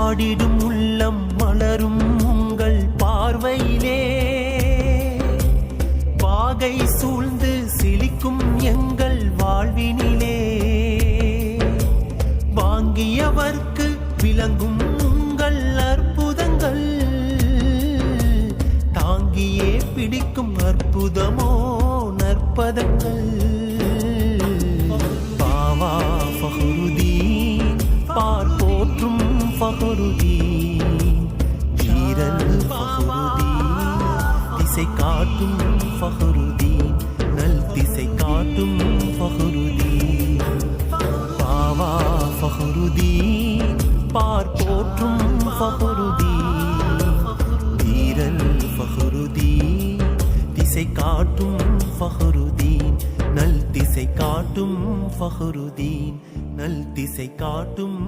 பாடிடும் உள்ளம் மலரும் உங்கள் பார்வையிலே, வாகை சூழ்ந்து சிலிக்கும் எங்கள் வாழ்வினிலே, வாங்கியவர்க்கு விளங்கும் உங்கள் அற்புதங்கள், தாங்கியே பிடிக்கும் அற்புதமோ நற்பதங்கள். பாவா ஃபஹ்ருதீன் பார் போற்றும் ஃபஹ்ருதீன், வீரல் ஃபஹ்ருதீன் திசை காட்டும் ஃபஹ்ருதீன், நல் திசை காட்டும் ஃபஹ்ருதீன். பாவா ஃபஹ்ருதீன் பார் போற்றும் ஃபஹ்ருதீன், வீரல் ஃபஹ்ருதீன் திசை காட்டும் ஃபஹ்ருதீன், நல் திசை காட்டும் ஃபஹ்ருதீன், நல் திசை காட்டும்.